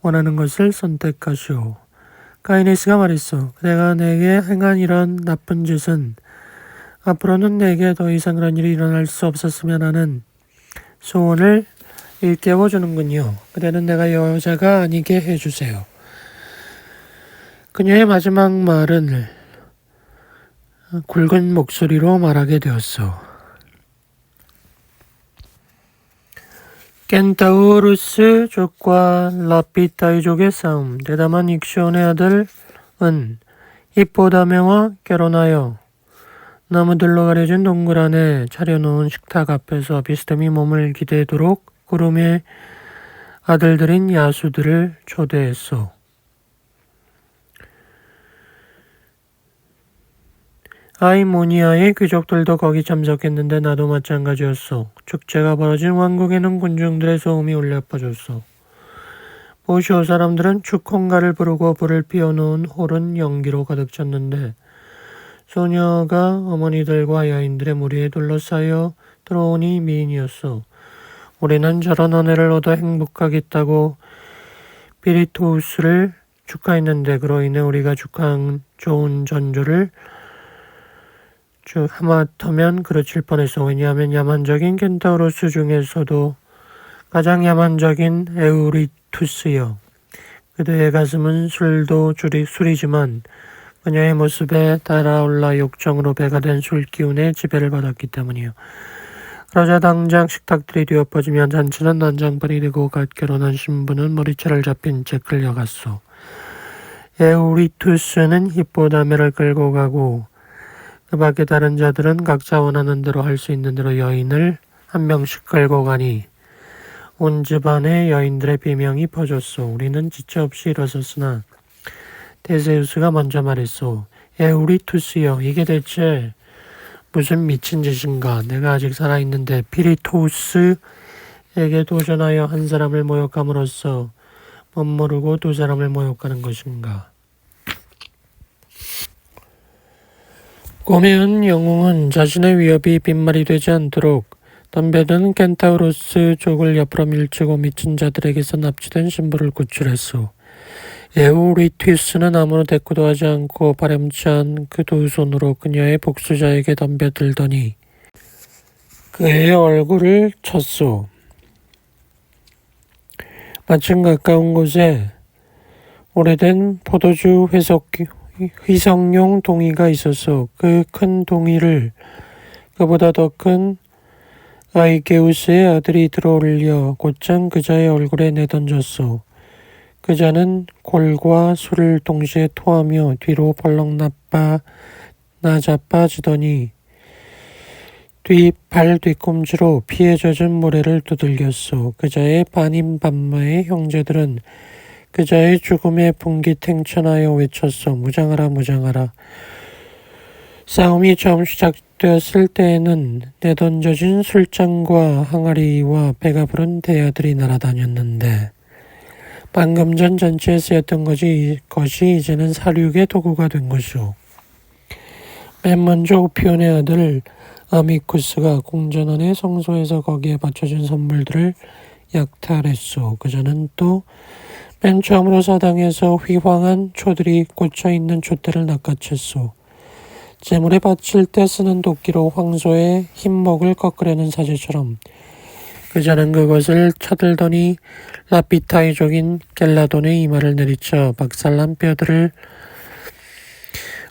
원하는 것을 선택하시오. 카이니스가 말했소. 그대가 내게 행한 이런 나쁜 짓은 앞으로는 내게 더 이상 그런 일이 일어날 수 없었으면 하는 소원을 일깨워주는군요. 그대는 내가 여자가 아니게 해주세요. 그녀의 마지막 말은 굵은 목소리로 말하게 되었소. 켄타우루스 족과 라피타이족의 싸움. 대담한 익시온의 아들은 히포다메와 결혼하여 나무들로 가려진 동굴 안에 차려놓은 식탁 앞에서 비스듬히 몸을 기대도록 구름의 아들들인 야수들을 초대했소. 아이모니아의 귀족들도 거기 참석했는데 나도 마찬가지였소. 축제가 벌어진 왕국에는 군중들의 소음이 울려 퍼졌소. 보시오, 사람들은 축홍가를 부르고 불을 피워놓은 홀은 연기로 가득 찼는데 소녀가 어머니들과 여인들의 무리에 둘러싸여 들어오니 미인이었소. 우리는 저런 아내를 얻어 행복하겠다고 비리토우스를 축하했는데 그로 인해 우리가 축하한 좋은 전조를 하마터면 그르칠 뻔했어. 왜냐하면 야만적인 켄타우로스 중에서도 가장 야만적인 에우리투스여. 그대의 가슴은 술도 술이지만 그녀의 모습에 달아올라 욕정으로 배가 된 술기운에 지배를 받았기 때문이요. 그러자 당장 식탁들이 뒤엎어지며 잔치는 난장판이 되고 갓 결혼한 신부는 머리채를 잡힌 채 끌려갔소. 에우리투스는 히포다메를 끌고 가고 그 밖에 다른 자들은 각자 원하는 대로 할 수 있는 대로 여인을 한 명씩 끌고 가니 온 집안의 여인들의 비명이 퍼졌소. 우리는 지체 없이 일어섰으나 테세우스가 먼저 말했소. 에우리투스여, 이게 대체 무슨 미친 짓인가? 내가 아직 살아있는데 피리토스에게 도전하여 한 사람을 모욕함으로써 멋모르고 두 사람을 모욕하는 것인가? 고매한 영웅은 자신의 위협이 빈말이 되지 않도록 덤벼든 켄타우로스 족을 옆으로 밀치고 미친 자들에게서 납치된 신부를 구출했소. 에우리투스는 아무런 대꾸도 하지 않고 바람찬 그 두 손으로 그녀의 복수자에게 덤벼들더니 그의 얼굴을 쳤소. 마침 가까운 곳에 오래된 포도주 희석용 동이가 있었소. 그 큰 동이를 그보다 더 큰 아이게우스의 아들이 들어올려 곧장 그자의 얼굴에 내던졌소. 그자는 골과 술을 동시에 토하며 뒤로 벌렁 나자빠지더니 발 뒤꿈치로 피에 젖은 모래를 두들겼소. 그자의 반인반마의 형제들은 그자의 죽음에 분기탱천하여 외쳤소. 무장하라, 무장하라. 싸움이 처음 시작되었을 때에는 내던져진 술잔과 항아리와 배가 부른 대야들이 날아다녔는데 방금 전 잔치에 쓰였던 것이 이제는 사륙의 도구가 된 것이오. 맨 먼저 오피온의 아들 아미쿠스가 궁전 안의 성소에서 거기에 바쳐진 선물들을 약탈했소. 그자는 또 맨 처음으로 사당에서 휘황한 초들이 꽂혀있는 촛대를 낚아챘소. 제물에 바칠 때 쓰는 도끼로 황소의 흰목을 꺾으려는 사제처럼 그자는 그것을 쳐들더니 라피타이족인 겔라돈의 이마를 내리쳐 박살난 뼈들을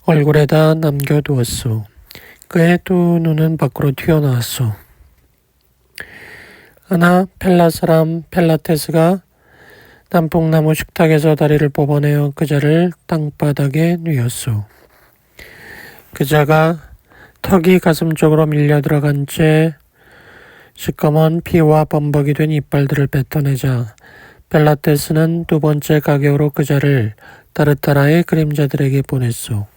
얼굴에다 남겨두었소. 그의 두 눈은 밖으로 튀어나왔소. 하나 펠라 사람 펠라테스가 단풍나무 식탁에서 다리를 뽑아내어 그자를 땅바닥에 뉘었소. 그자가 턱이 가슴 쪽으로 밀려 들어간 채 시꺼먼 피와 범벅이 된 이빨들을 뱉어내자 벨라테스는 두 번째 가게로 그자를 다르타라의 그림자들에게 보냈소.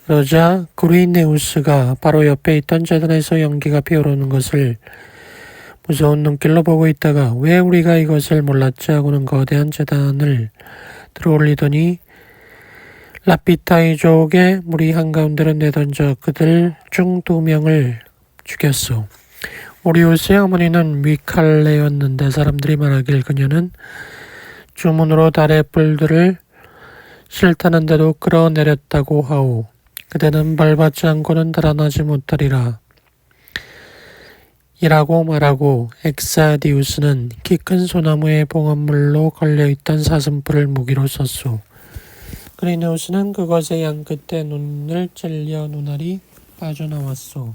그러자 구리네우스가 바로 옆에 있던 재단에서 연기가 피어오르는 것을 무서운 눈길로 보고 있다가 왜 우리가 이것을 몰랐지 하고는 거대한 재단을 들어올리더니 라피타이족의 무리 한가운데로 내던져 그들 중 2명을 죽였소. 오리우스의 어머니는 위칼레였는데 사람들이 말하길 그녀는 주문으로 달의 뿔들을 싫다는데도 끌어내렸다고 하오. 그대는 벌받지 않고는 달아나지 못하리라. 이라고 말하고 엑사디우스는 키 큰 소나무에 봉헌물로 걸려있던 사슴뿔을 무기로 썼소. 그리네우스는 그것의 양 끝에 눈을 찔려 눈알이 빠져나왔소.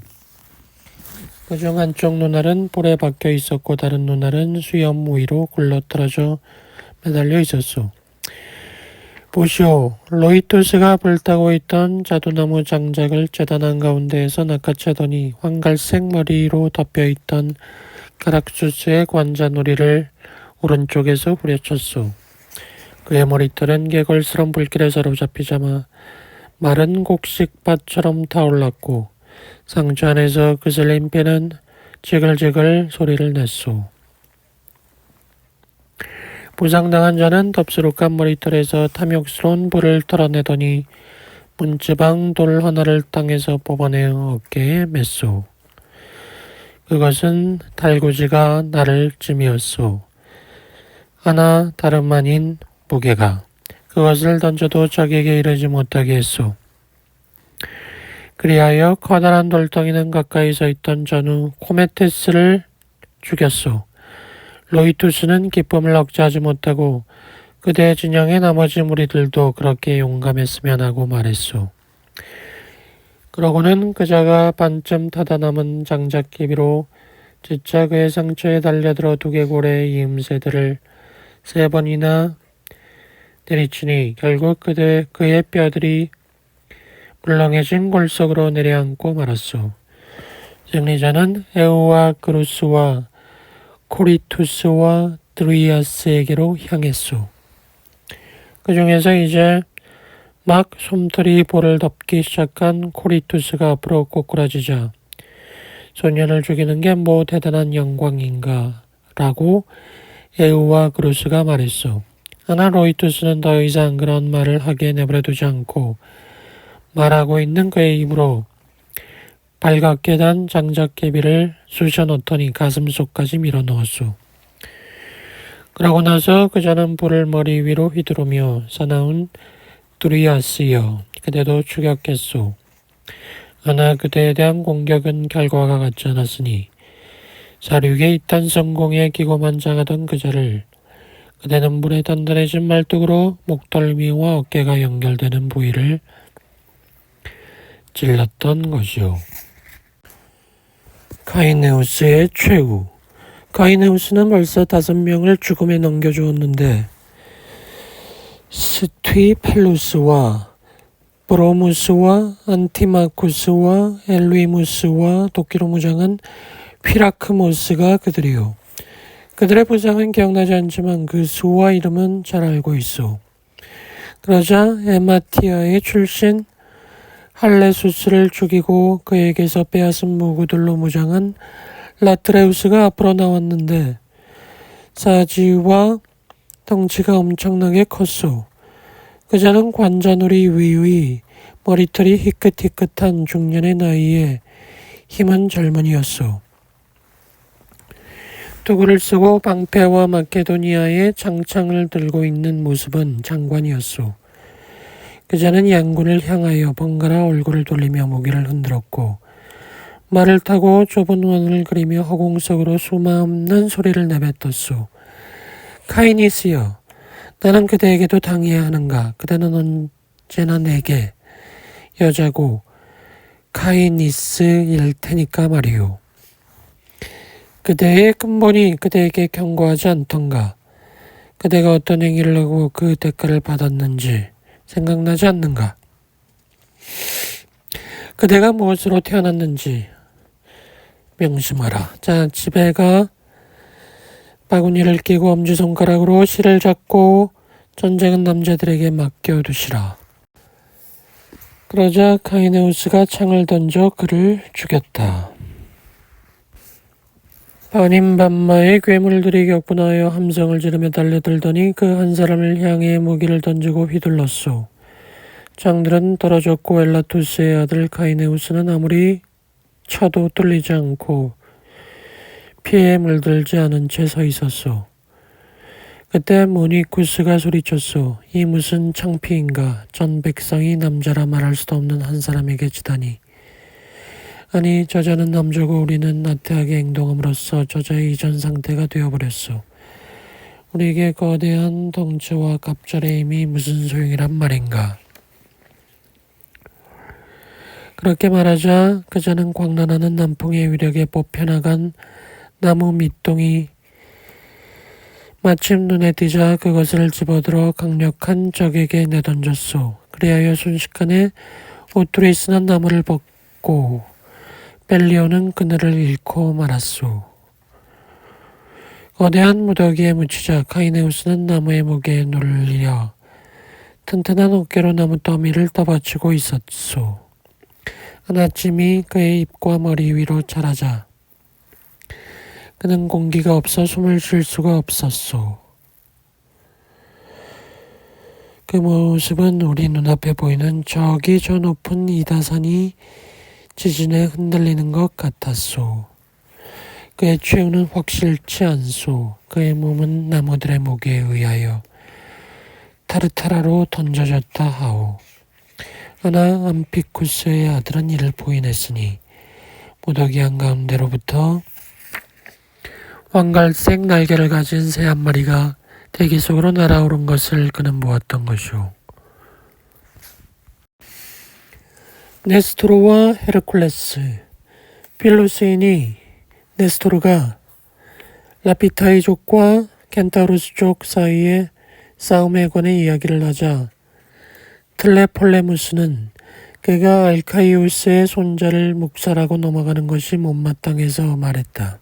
그중 한쪽 눈알은 볼에 박혀 있었고 다른 눈알은 수염 위로 굴러떨어져 매달려 있었소. 보시오. 로이투스가 불타고 있던 자두나무 장작을 재단 한가운데에서 낚아채더니 황갈색 머리로 덮여있던 카락수스의 관자놀이를 오른쪽에서 후려쳤소. 그의 머리털은 개걸스런 불길에 사로잡히자마 마른 곡식밭처럼 타올랐고 상처 안에서 그슬린 뼈는 지글지글 소리를 냈소. 부상당한 자는 덥수룩한 머리털에서 탐욕스러운 불을 털어내더니 문지방 돌 하나를 땅에서 뽑아내어 어깨에 맸소. 그것은 달구지가 나를 찜이었소. 하나 다름 아닌 무게가 그것을 던져도 적에게 이르지 못하게 했소. 그리하여 커다란 돌덩이는 가까이 서 있던 전우 코메테스를 죽였소. 로이투스는 기쁨을 억제하지 못하고 그대 진영의 나머지 무리들도 그렇게 용감했으면 하고 말했소. 그러고는 그자가 반쯤 타다 남은 장작기비로 찢자 그의 상처에 달려들어 두개골의 이음새들을 3번이나 내리치니 결국 그의 뼈들이 물렁해진 골 속으로 내려앉고 말았소. 승리자는 에우와 그루스와 코리투스와 드리아스에게로 향했소. 그 중에서 이제 막 솜털이 볼을 덮기 시작한 코리투스가 앞으로 꼬꾸라지자 소년을 죽이는 게 뭐 대단한 영광인가 라고 에우와 그루스가 말했소. 그러나 로이투스는 더 이상 그런 말을 하게 내버려두지 않고 말하고 있는 그의 입으로 발갛게 단 장작개비를 쑤셔 넣더니 가슴속까지 밀어넣었소. 그러고 나서 그자는 불을 머리 위로 휘두르며 사나운 두리아스여, 그대도 추격했소. 그러나 그대에 대한 공격은 결과가 같지 않았으니 사륙에 이딴 성공에 기고만장하던 그자를 그대는 불에 단단해진 말뚝으로 목덜미와 어깨가 연결되는 부위를 찔렀던 것이오. 카이네우스의 최후. 카이네우스는 벌써 5명을 죽음에 넘겨주었는데 스티펠루스와 브로무스와 안티마쿠스와 엘리무스와 도끼로 무장한 피라크모스가 그들이요. 그들의 부상은 기억나지 않지만 그 수와 이름은 잘 알고 있어. 그러자 에마티아의 출신 할레수스를 죽이고 그에게서 빼앗은 무구들로 무장한 라트레우스가 앞으로 나왔는데 사지와 덩치가 엄청나게 컸소. 그자는 관자놀이 위의 머리털이 희끗희끗한 중년의 나이에 힘은 젊은이였소. 투구를 쓰고 방패와 마케도니아의 장창을 들고 있는 모습은 장관이었소. 그자는 양군을 향하여 번갈아 얼굴을 돌리며 무기를 흔들었고 말을 타고 좁은 원을 그리며 허공 속으로 수마없는 소리를 내뱉었소. 카이니스여, 나는 그대에게도 당해야 하는가? 그대는 언제나 내게 여자고 카이니스일 테니까 말이오. 그대의 근본이 그대에게 경고하지 않던가? 그대가 어떤 행위를 하고 그 대가를 받았는지 생각나지 않는가? 그대가 무엇으로 태어났는지 명심하라. 자, 집에 가 바구니를 끼고 엄지손가락으로 실을 잡고 전쟁은 남자들에게 맡겨두시라. 그러자 카이네우스가 창을 던져 그를 죽였다. 반인반마의 괴물들이 격분하여 함성을 지르며 달려들더니 그 한 사람을 향해 무기를 던지고 휘둘렀소. 장들은 떨어졌고 엘라투스의 아들 카이네우스는 아무리 쳐도 뚫리지 않고 피에 물들지 않은 채 서 있었소. 그때 무니쿠스가 소리쳤소. 이 무슨 창피인가. 전 백성이 남자라 말할 수도 없는 한 사람에게 지다니. 아니 저자는 남자고 우리는 나태하게 행동함으로써 저자의 이전 상태가 되어버렸소. 우리에게 거대한 덩치와 갑절의 힘이 무슨 소용이란 말인가. 그렇게 말하자 그자는 광란하는 남풍의 위력에 뽑혀나간 나무 밑동이 마침 눈에 띄자 그것을 집어들어 강력한 적에게 내던졌소. 그리하여 순식간에 오투리스는 나무를 벗고 벨리오는 그늘을 잃고 말았소. 거대한 무더기에 묻히자 카이네우스는 나무의 무게에 눌려 튼튼한 어깨로 나무 더미를 떠받치고 있었소. 하나쯤이 그의 입과 머리 위로 자라자 그는 공기가 없어 숨을 쉴 수가 없었소. 그 모습은 우리 눈앞에 보이는 저기 저 높은 이다산이 지진에 흔들리는 것 같았소. 그의 최후는 확실치 않소. 그의 몸은 나무들의 무게에 의하여 타르타라로 던져졌다 하오. 그러나 암피쿠스의 아들은 이를 부인했으니 무더기 한가운데로부터 황갈색 날개를 가진 새 한 마리가 대기 속으로 날아오른 것을 그는 보았던 것이오. 네스토로와 헤르쿨레스, 필로스인이 네스토르가 라피타이족과 켄타우루스족 사이의 싸움에 관해 이야기를 하자 틀레폴레무스는 그가 알카이우스의 손자를 묵살하고 넘어가는 것이 못마땅해서 말했다.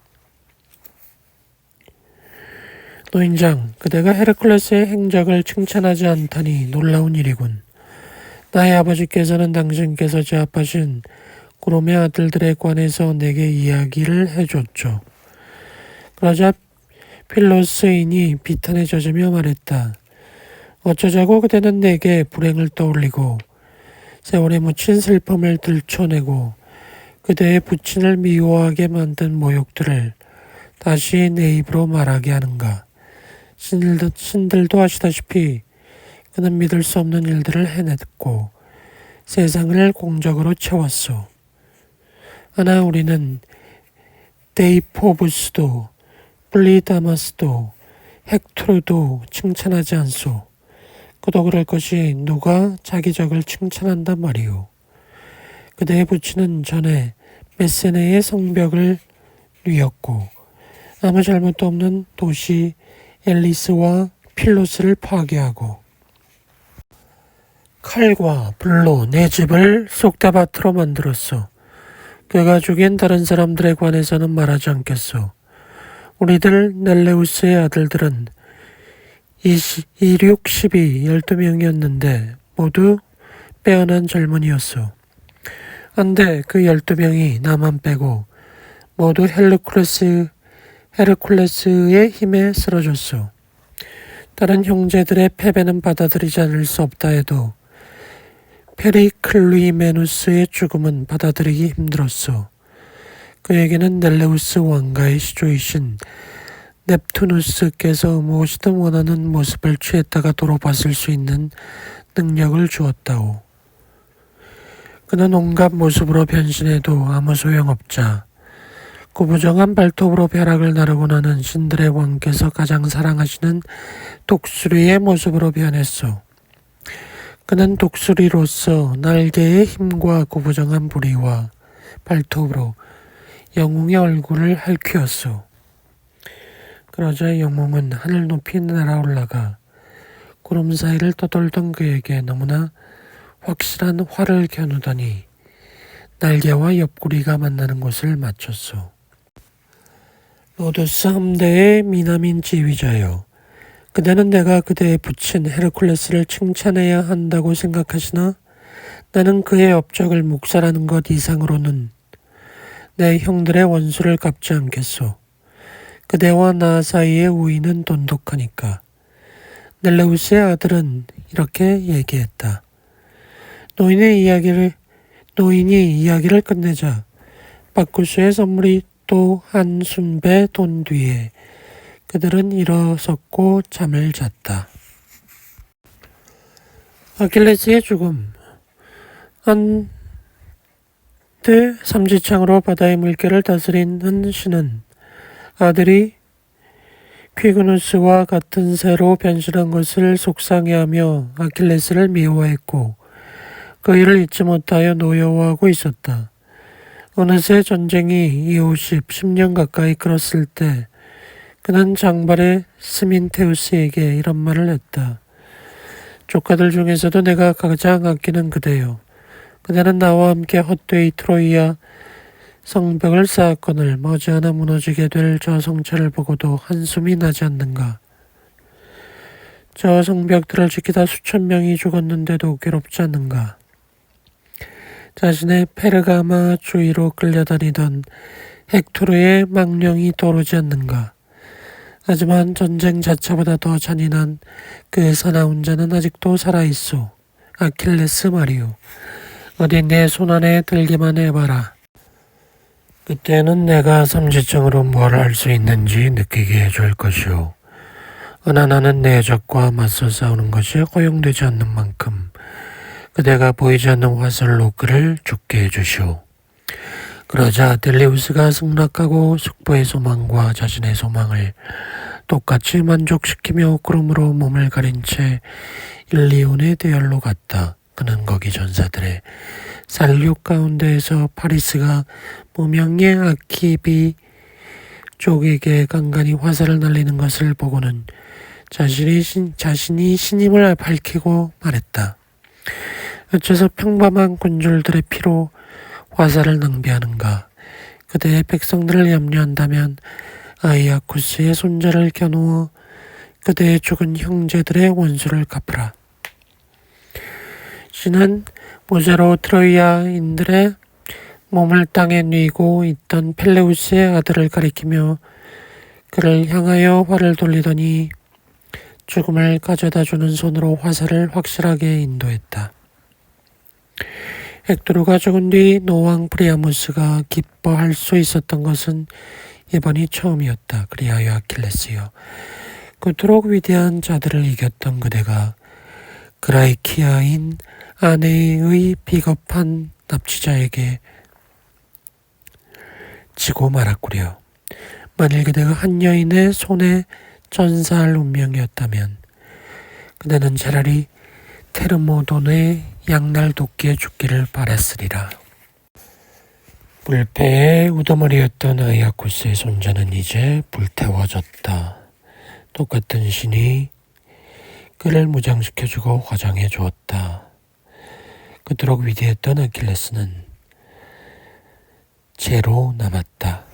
노인장, 그대가 헤르클레스의 행적을 칭찬하지 않다니 놀라운 일이군. 나의 아버지께서는 당신께서 제압하신 구롬의 아들들에 관해서 내게 이야기를 해줬죠. 그러자 필로스인이 비탄에 젖으며 말했다. 어쩌자고 그대는 내게 불행을 떠올리고 세월에 묻힌 슬픔을 들춰내고 그대의 부친을 미워하게 만든 모욕들을 다시 내 입으로 말하게 하는가. 신들도 아시다시피 그는 믿을 수 없는 일들을 해냈고 세상을 공적으로 채웠소. 하나 우리는 데이포부스도 플리다마스도 헥토르도 칭찬하지 않소. 그도 그럴 것이 누가 자기 적을 칭찬한단 말이오. 그대의 부친은 전에 메세네의 성벽을 뉘었고 아무 잘못도 없는 도시 엘리스와 필로스를 파괴하고 칼과 불로 내 집을 쑥대밭으로 만들었소. 그가 죽인 다른 사람들에 관해서는 말하지 않겠소. 우리들 넬레우스의 아들들은 26, 12, 12명이었는데 모두 빼어난 젊은이였소. 한데 그 12명이 나만 빼고 모두 헤르쿨레스의 힘에 쓰러졌소. 다른 형제들의 패배는 받아들이지 않을 수 없다 해도 페리클리메누스의 죽음은 받아들이기 힘들었소. 그에게는 넬레우스 왕가의 시조이신 넵투누스께서 무엇이든 원하는 모습을 취했다가 도로 봤을 수 있는 능력을 주었다오. 그는 온갖 모습으로 변신해도 아무 소용없자 구부정한 발톱으로 벼락을 나르고 나는 신들의 왕께서 가장 사랑하시는 독수리의 모습으로 변했소. 그는 독수리로서 날개의 힘과 구부정한 부리와 발톱으로 영웅의 얼굴을 핥히었소. 그러자 영웅은 하늘 높이 날아올라가 구름 사이를 떠돌던 그에게 너무나 확실한 활을 겨누더니 날개와 옆구리가 만나는 곳을 맞췄소. 로도스 함대의 미남인 지휘자여, 그대는 내가 그대의 부친 헤르쿨레스를 칭찬해야 한다고 생각하시나? 나는 그의 업적을 묵살하는 것 이상으로는 내 형들의 원수를 갚지 않겠소. 그대와 나 사이의 우위는 돈독하니까. 넬레우스의 아들은 이렇게 얘기했다. 노인이 이야기를 끝내자 바쿠스의 선물이 또 한 순배 돈 뒤에 그들은 일어섰고 잠을 잤다. 아킬레스의 죽음. 한때 삼지창으로 바다의 물결을 다스리는 신은 아들이 퀴그누스와 같은 새로 변신한 것을 속상해하며 아킬레스를 미워했고 그 일을 잊지 못하여 노여워하고 있었다. 어느새 전쟁이 이오십 10년 가까이 끌었을 때 그는 장발의 스민테우스에게 이런 말을 했다. 조카들 중에서도 내가 가장 아끼는 그대요. 그대는 나와 함께 헛되이 트로이아 성벽을 쌓았거늘 머지않아 무너지게 될 저 성체를 보고도 한숨이 나지 않는가. 저 성벽들을 지키다 수천 명이 죽었는데도 괴롭지 않는가. 자신의 페르가마 주위로 끌려다니던 헥토르의 망령이 떠오르지 않는가. 하지만 전쟁 자체보다 더 잔인한 그 사나운 자는 아직도 살아있소. 아킬레스 말이오. 어디 내 손안에 들기만 해봐라. 그때는 내가 삼지창으로 뭘 할 수 있는지 느끼게 해줄 것이오. 그러나 나는 내 적과 맞서 싸우는 것이 허용되지 않는 만큼 그대가 보이지 않는 화살로 그를 죽게 해주시오. 그러자 델리우스가 승낙하고 숙부의 소망과 자신의 소망을 똑같이 만족시키며 구름으로 몸을 가린 채 일리온의 대열로 갔다. 그는 거기 전사들의 살육 가운데에서 파리스가 무명의 쪽에게 간간히 화살을 날리는 것을 보고는 자신이 신임을 밝히고 말했다. 어째서 평범한 군졸들의 피로 화살을 낭비하는가? 그대의 백성들을 염려한다면 아이아쿠스의 손자를 겨누어 그대의 죽은 형제들의 원수를 갚으라. 신은 모세로 트로이아인들의 몸을 땅에 뉘고 있던 펠레우스의 아들을 가리키며 그를 향하여 활을 돌리더니 죽음을 가져다주는 손으로 화살을 확실하게 인도했다. 헥토르가 죽은 뒤 노왕 프리아무스가 기뻐할 수 있었던 것은 이번이 처음이었다. 그리하여 아킬레스여, 그토록 위대한 자들을 이겼던 그대가 그라이키아인 아내의 비겁한 납치자에게 지고 말았구려. 만일 그대가 한 여인의 손에 전사할 운명이었다면 그대는 차라리 테르모돈의 양날 도끼에 죽기를 바랐으리라. 불패의 우두머리였던 아이아쿠스의 손자는 이제 불태워졌다. 똑같은 신이 그를 무장시켜주고 화장해 주었다. 그토록 위대했던 아킬레스는 죄로 남았다.